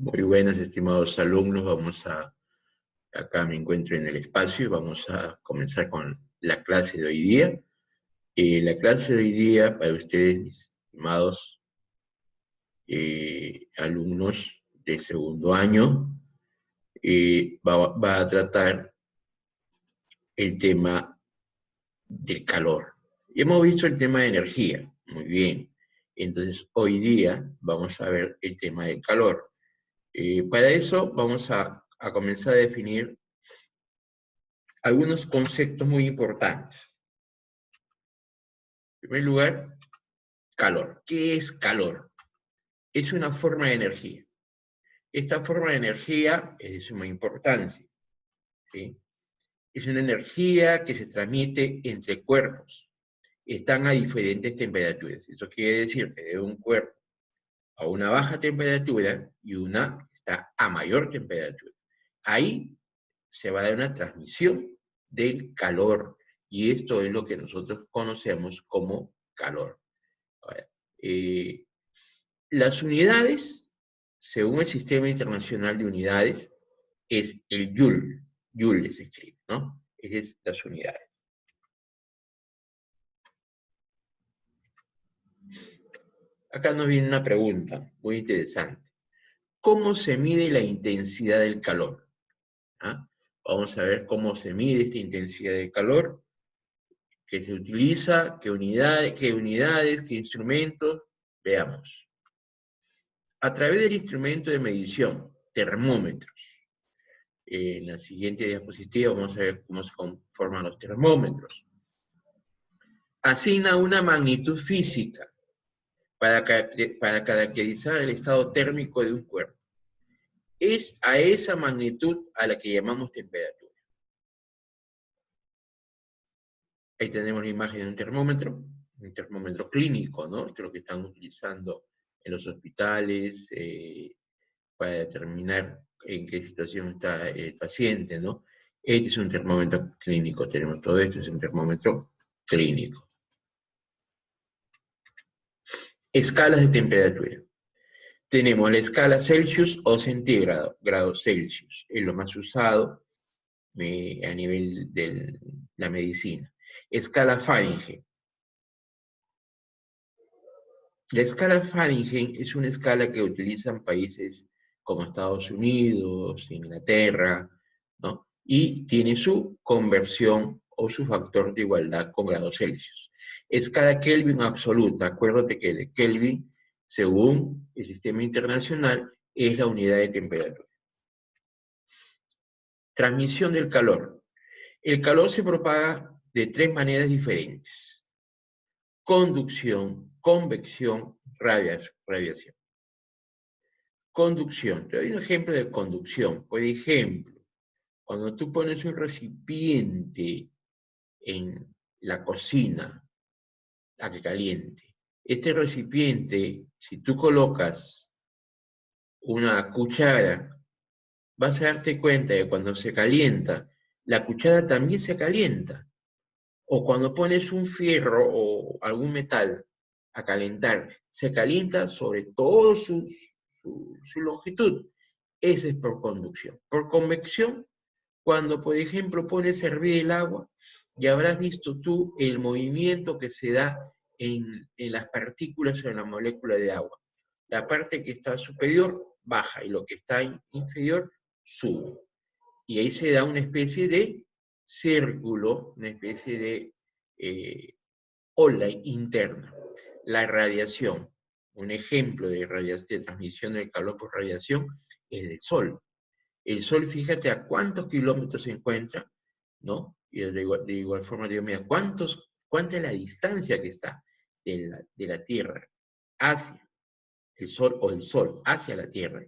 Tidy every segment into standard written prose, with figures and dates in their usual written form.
Muy buenas, estimados alumnos. Acá me encuentro en el espacio y vamos a comenzar con la clase de hoy día. La clase de hoy día, para ustedes, mis estimados alumnos de segundo año, va a tratar el tema del calor. Y hemos visto el tema de energía, muy bien. Entonces, hoy día vamos a ver el tema del calor. Para eso vamos a comenzar a definir algunos conceptos muy importantes. En primer lugar, calor. ¿Qué es calor? Es una forma de energía. Esta forma de energía es de suma importancia, ¿sí? Es una energía que se transmite entre cuerpos. Están a diferentes temperaturas. Eso quiere decir que de un cuerpo a una baja temperatura y una está a mayor temperatura. Ahí se va a dar una transmisión del calor, y esto es lo que nosotros conocemos como calor. Ahora, las unidades, según el Sistema Internacional de Unidades, es el Joule. Joule se escribe, ¿no? Esas son las unidades. Acá nos viene una pregunta muy interesante. ¿Cómo se mide la intensidad del calor? ¿Ah? Vamos a ver cómo se mide esta intensidad del calor, qué se utiliza, qué unidades, qué instrumentos. Veamos. A través del instrumento de medición, termómetros. En la siguiente diapositiva vamos a ver cómo se conforman los termómetros. Asigna una magnitud física para caracterizar el estado térmico de un cuerpo. Es a esa magnitud a la que llamamos temperatura. Ahí tenemos la imagen de un termómetro clínico, ¿no? Esto es lo que están utilizando en los hospitales para determinar en qué situación está el paciente, ¿no? Este es un termómetro clínico, tenemos todo esto, es un termómetro clínico. Escalas de temperatura. Tenemos la escala Celsius o centígrado, grados Celsius, es lo más usado a nivel de la medicina. Escala Fahrenheit. La escala Fahrenheit es una escala que utilizan países como Estados Unidos, Inglaterra, ¿no? Y tiene su conversión o su factor de igualdad con grados Celsius. Escala Kelvin absoluta. Acuérdate que el Kelvin, según el sistema internacional, es la unidad de temperatura. Transmisión del calor. El calor se propaga de tres maneras diferentes: conducción, convección, radiación. Conducción. Te doy un ejemplo de conducción. Por ejemplo, cuando tú pones un recipiente en la cocina a que caliente, este recipiente, si tú colocas una cuchara, vas a darte cuenta de que cuando se calienta, la cuchara también se calienta. O cuando pones un fierro o algún metal a calentar, se calienta sobre todo su longitud. Ese es por conducción. Por convección, cuando por ejemplo pones a hervir el agua, ya habrás visto tú el movimiento que se da en las partículas o en la molécula de agua. La parte que está superior baja y lo que está inferior sube. Y ahí se da una especie de círculo, una especie de ola interna. La radiación, un ejemplo de transmisión del calor por radiación, es el Sol. El Sol, fíjate a cuántos kilómetros se encuentra, ¿no? Y de igual forma digo, mira, ¿cuánta es la distancia que está de la Tierra hacia el Sol, o el Sol hacia la Tierra?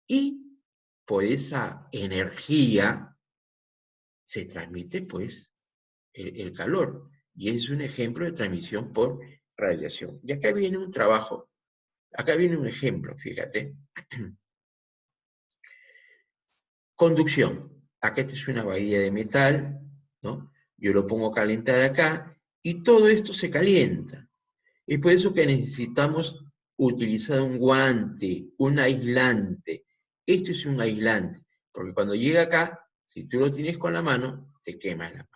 Y por esa energía se transmite, pues, el calor. Y es un ejemplo de transmisión por radiación. Y acá viene un trabajo, acá viene un ejemplo, fíjate. Conducción. Acá esta es una bahía de metal, ¿no? Yo lo pongo a calentar acá y todo esto se calienta. Es por eso que necesitamos utilizado un guante, un aislante. Esto es un aislante, porque cuando llega acá, si tú lo tienes con la mano, te quemas la mano.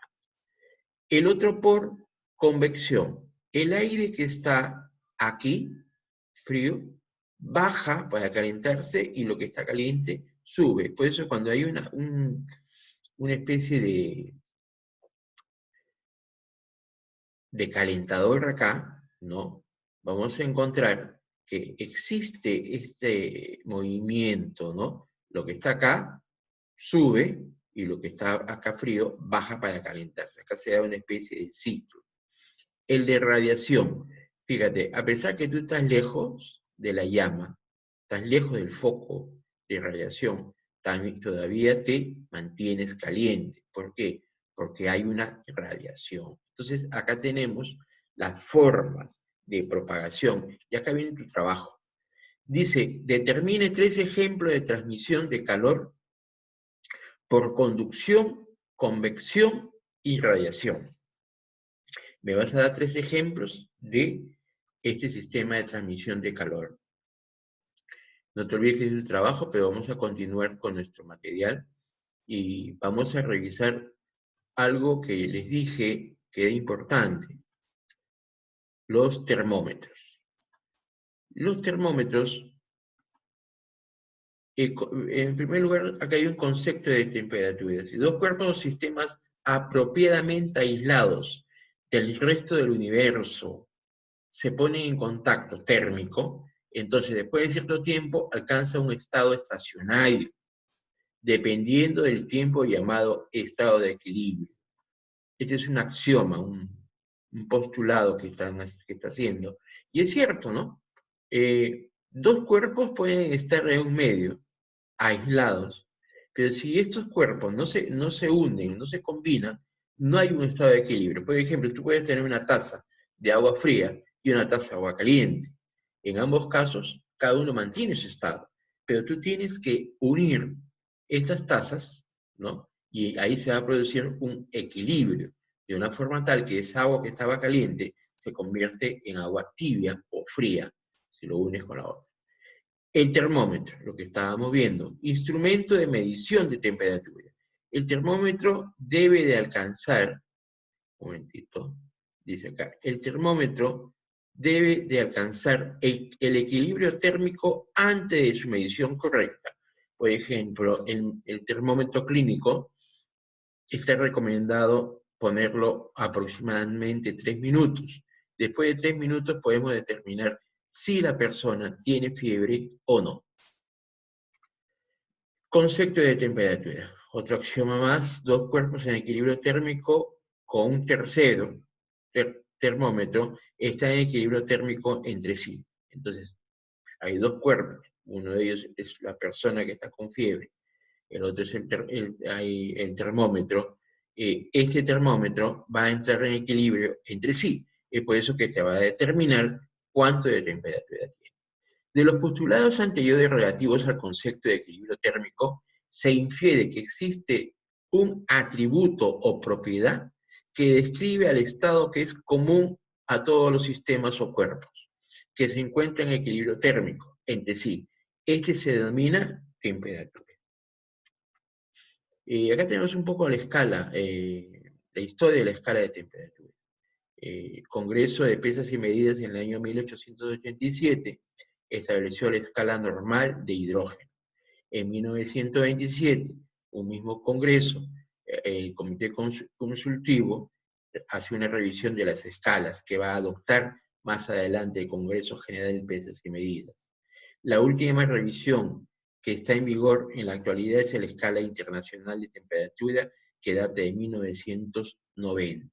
El otro por convección. El aire que está aquí, frío, baja para calentarse y lo que está caliente sube. Por eso cuando hay una especie de calentador acá, ¿no? Vamos a encontrar que existe este movimiento, ¿no? Lo que está acá sube y lo que está acá frío baja para calentarse. Acá se da una especie de ciclo. El de radiación. Fíjate, a pesar que tú estás lejos de la llama, estás lejos del foco de radiación, también todavía te mantienes caliente. ¿Por qué? Porque hay una radiación. Entonces, acá tenemos las formas de propagación. Y acá viene tu trabajo. Dice, determine 3 ejemplos de transmisión de calor por conducción, convección y radiación. Me vas a dar 3 ejemplos de este sistema de transmisión de calor. No te olvides de tu trabajo, pero vamos a continuar con nuestro material y vamos a revisar algo que les dije que era importante, los termómetros. Los termómetros, en primer lugar, acá hay un concepto de temperatura. Si 2 cuerpos o sistemas apropiadamente aislados del resto del universo se ponen en contacto térmico, entonces después de cierto tiempo alcanza un estado estacionario, dependiendo del tiempo llamado estado de equilibrio. Este es un axioma, un postulado que está haciendo. Y es cierto, ¿no? 2 cuerpos pueden estar en un medio, aislados, pero si estos cuerpos no se unen, no se combinan, no hay un estado de equilibrio. Por ejemplo, tú puedes tener una taza de agua fría y una taza de agua caliente. En ambos casos, cada uno mantiene su estado, pero tú tienes que unir estas tazas, ¿no? Y ahí se va a producir un equilibrio, de una forma tal que esa agua que estaba caliente se convierte en agua tibia o fría, si lo unes con la otra. El termómetro, lo que estábamos viendo, instrumento de medición de temperatura. El termómetro debe de alcanzar, un momentito, dice acá, el termómetro debe de alcanzar el equilibrio térmico antes de su medición correcta. Por ejemplo, el termómetro clínico está recomendado ponerlo aproximadamente 3 minutos. Después de 3 minutos podemos determinar si la persona tiene fiebre o no. Concepto de temperatura. Otro axioma más, 2 cuerpos en equilibrio térmico con un tercero termómetro están en equilibrio térmico entre sí. Entonces, hay 2 cuerpos. Uno de ellos es la persona que está con fiebre. El otro es el termómetro. Este termómetro va a entrar en equilibrio entre sí. Es por eso que te va a determinar cuánto de temperatura tiene. De los postulados anteriores relativos al concepto de equilibrio térmico, se infiere que existe un atributo o propiedad que describe al estado que es común a todos los sistemas o cuerpos, que se encuentran en equilibrio térmico entre sí. Este se denomina temperatura. Acá tenemos un poco la escala, la historia de la escala de temperatura. Congreso de Pesas y Medidas en el año 1887 estableció la escala normal de hidrógeno. En 1927, un mismo congreso, el Comité Consultivo, hace una revisión de las escalas que va a adoptar más adelante el Congreso General de Pesas y Medidas. La última revisión que está en vigor en la actualidad es la escala internacional de temperatura que data de 1990.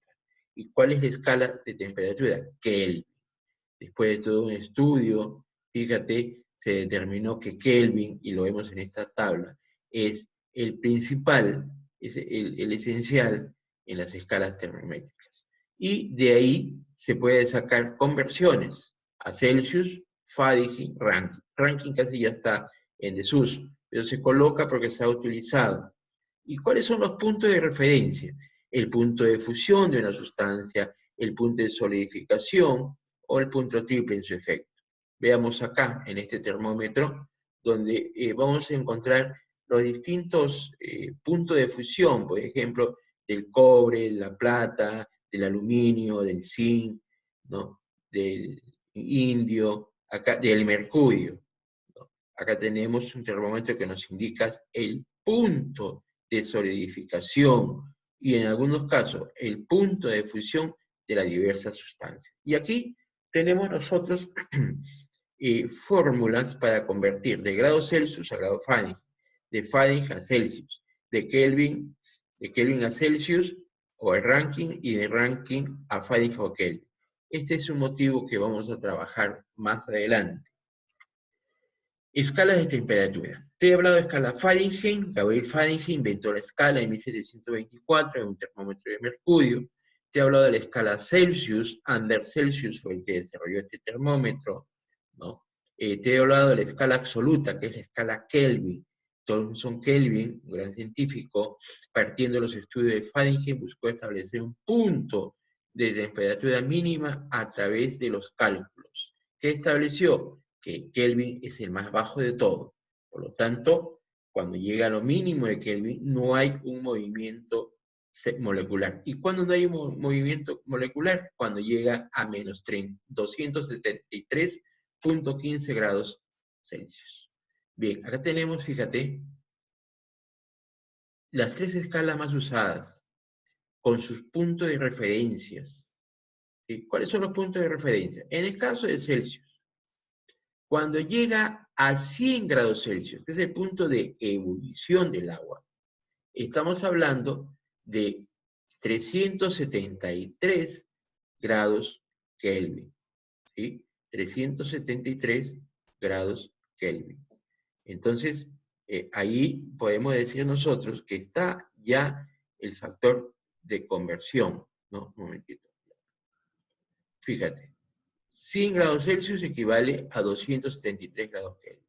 ¿Y cuál es la escala de temperatura? Kelvin. Después de todo un estudio, fíjate, se determinó que Kelvin, y lo vemos en esta tabla, es el principal, es el esencial en las escalas termométricas. Y de ahí se puede sacar conversiones a Celsius, Fahrenheit, Rankine. Rankine casi ya está en desuso, pero se coloca porque se ha utilizado. ¿Y cuáles son los puntos de referencia? El punto de fusión de una sustancia, el punto de solidificación o el punto triple en su efecto. Veamos acá, en este termómetro, donde vamos a encontrar los distintos puntos de fusión, por ejemplo, del cobre, la plata, del aluminio, del zinc, ¿no? Del indio, acá, del mercurio, ¿no? Acá tenemos un termómetro que nos indica el punto de solidificación y en algunos casos el punto de fusión de las diversas sustancias. Y aquí tenemos nosotros fórmulas para convertir de grado Celsius a grado Fahrenheit, de Fahrenheit a Celsius, de Kelvin a Celsius o el ranking y de ranking a Fahrenheit o Kelvin. Este es un motivo que vamos a trabajar más adelante. Escalas de temperatura. Te he hablado de escala Fahrenheit. Gabriel Fahrenheit inventó la escala en 1724 en un termómetro de mercurio. Te he hablado de la escala Celsius. Anders Celsius fue el que desarrolló este termómetro, ¿no? Te he hablado de la escala absoluta, que es la escala Kelvin. Thomson Kelvin, un gran científico, partiendo de los estudios de Fahrenheit, buscó establecer un punto de temperatura mínima a través de los cálculos. ¿Qué estableció? Que Kelvin es el más bajo de todo. Por lo tanto, cuando llega a lo mínimo de Kelvin, no hay un movimiento molecular. ¿Y cuando no hay un movimiento molecular? Cuando llega a menos 273.15 grados Celsius. Bien, acá tenemos, fíjate, las tres escalas más usadas, con sus puntos de referencias. ¿Sí? ¿Cuáles son los puntos de referencia? En el caso de Celsius, cuando llega a 100 grados Celsius, que es el punto de ebullición del agua, estamos hablando de 373 grados Kelvin, ¿sí? 373 grados Kelvin. Entonces, ahí podemos decir nosotros que está ya el factor de conversión, ¿no? Un momentito. Fíjate, 100 grados Celsius equivale a 273 grados Kelvin.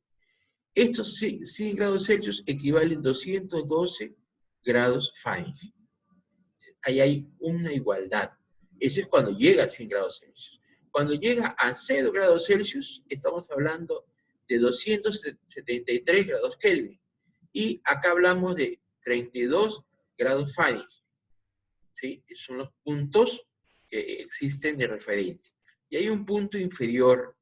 Estos 100 grados Celsius equivalen a 212 grados Fahrenheit. Ahí hay una igualdad. Eso es cuando llega a 100 grados Celsius. Cuando llega a 0 grados Celsius, estamos hablando de 273 grados Kelvin. Y acá hablamos de 32 grados Fahrenheit. ¿Sí? Esos son los puntos que existen de referencia. Y hay un punto inferior,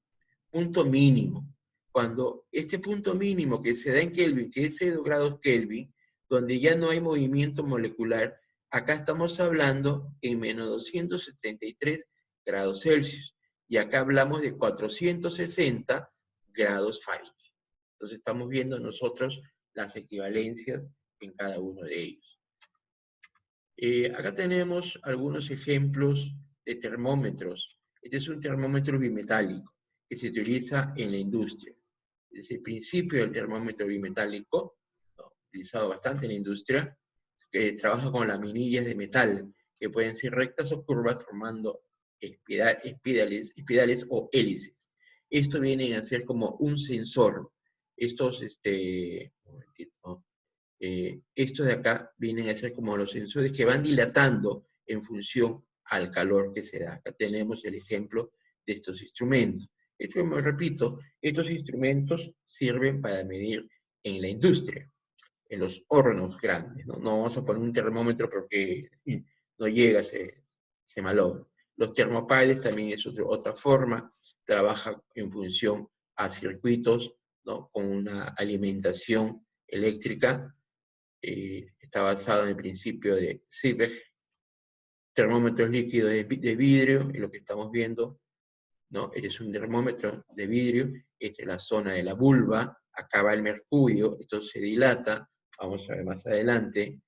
punto mínimo. Cuando este punto mínimo que se da en Kelvin, que es 0 grados Kelvin, donde ya no hay movimiento molecular, acá estamos hablando en menos 273 grados Celsius. Y acá hablamos de 460 grados Fahrenheit. Entonces estamos viendo nosotros las equivalencias en cada uno de ellos. Acá tenemos algunos ejemplos de termómetros. Este es un termómetro bimetálico que se utiliza en la industria. Desde el principio del termómetro bimetálico, ¿no? Utilizado bastante en la industria, que trabaja con laminillas de metal, que pueden ser rectas o curvas formando espirales o hélices. Esto viene a ser como un sensor. Estos, un momentito, ¿no? Estos de acá vienen a ser como los sensores que van dilatando en función al calor que se da. Acá tenemos el ejemplo de estos instrumentos. Esto, me repito, estos instrumentos sirven para medir en la industria, en los hornos grandes. No, no vamos a poner un termómetro porque no llega, se malogra. Los termopares también es otra forma, trabaja en función a circuitos, ¿no? Con una alimentación eléctrica. Está basado en el principio de Seebeck, termómetros líquidos de vidrio, y lo que estamos viendo, ¿no? Es un termómetro de vidrio, esta es la zona de la vulva, acá va el mercurio, esto se dilata, vamos a ver más adelante,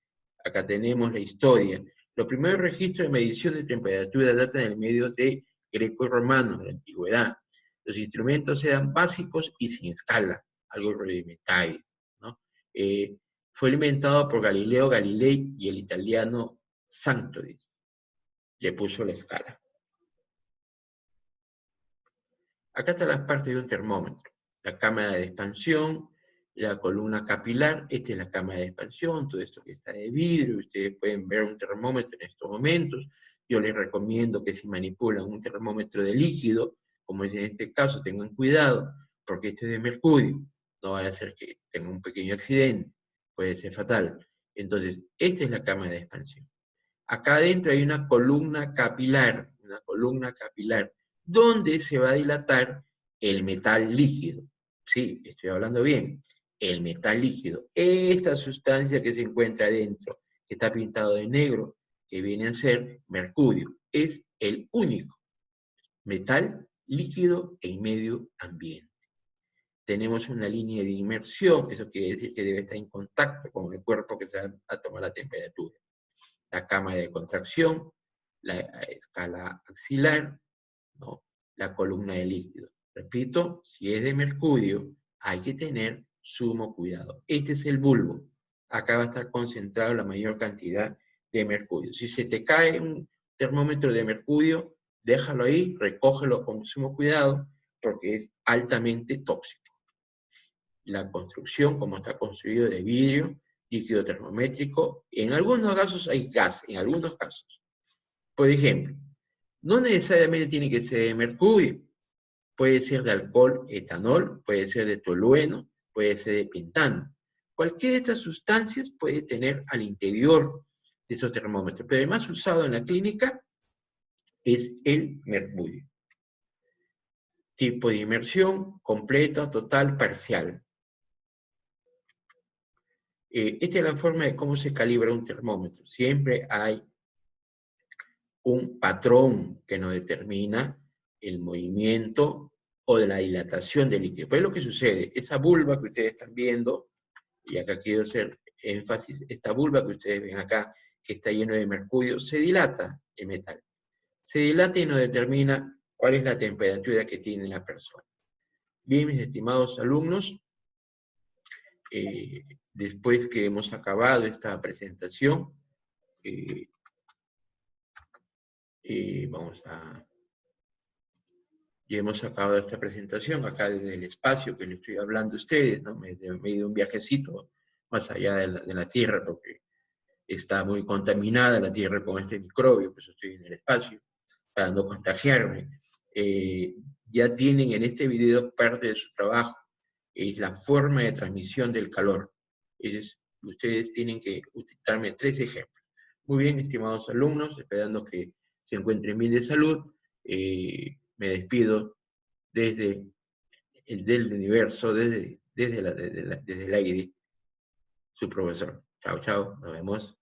acá tenemos la historia. Los primeros registros de medición de temperatura datan del medio de greco y romano, de la antigüedad. Los instrumentos eran básicos y sin escala, algo rudimentario, ¿no? Fue inventado por Galileo Galilei y el italiano Santoli. Le puso la escala. Acá está la parte de un termómetro. La cámara de expansión, la columna capilar, esta es la cámara de expansión, todo esto que está de vidrio, ustedes pueden ver un termómetro en estos momentos. Yo les recomiendo que si manipulan un termómetro de líquido, como es en este caso, tengan cuidado, porque este es de mercurio, no vaya a ser que tenga un pequeño accidente, puede ser fatal. Entonces, esta es la cámara de expansión. Acá adentro hay una columna capilar, donde se va a dilatar el metal líquido. Sí, estoy hablando bien. El metal líquido. Esta sustancia que se encuentra adentro, que está pintado de negro, que viene a ser mercurio, es el único metal líquido en medio ambiente. Tenemos una línea de inmersión, eso quiere decir que debe estar en contacto con el cuerpo que se va a tomar la temperatura. La cámara de contracción, la escala axilar, ¿no? La columna de líquido. Repito, si es de mercurio, hay que tener sumo cuidado. Este es el bulbo. Acá va a estar concentrado la mayor cantidad de mercurio. Si se te cae un termómetro de mercurio, déjalo ahí, recógelo con sumo cuidado, porque es altamente tóxico. La construcción, como está construido de vidrio, líquido termométrico, en algunos casos hay gas, en algunos casos. Por ejemplo, no necesariamente tiene que ser de mercurio, puede ser de alcohol, etanol, puede ser de tolueno, puede ser de pentano. Cualquiera de estas sustancias puede tener al interior de esos termómetros, pero el más usado en la clínica es el mercurio. Tipo de inmersión, completa, total, parcial. Esta es la forma de cómo se calibra un termómetro. Siempre hay un patrón que nos determina el movimiento o de la dilatación del líquido. Pues es lo que sucede. Esa vulva que ustedes están viendo, y acá quiero hacer énfasis, esta vulva que ustedes ven acá, que está lleno de mercurio, se dilata el metal. Se dilata y nos determina cuál es la temperatura que tiene la persona. Bien, mis estimados alumnos, después que hemos acabado esta presentación, ya hemos acabado esta presentación acá desde el espacio que les estoy hablando a ustedes, ¿no? Me he ido un viajecito más allá de la Tierra porque está muy contaminada la Tierra con este microbio, pues estoy en el espacio para no contagiarme. Ya tienen en este video parte de su trabajo, es la forma de transmisión del calor. Ustedes tienen que utilizarme 3 ejemplos. Muy bien, estimados alumnos, esperando que se encuentren bien de salud. Me despido desde del universo, desde el aire, su profesor. Chao, chao, nos vemos.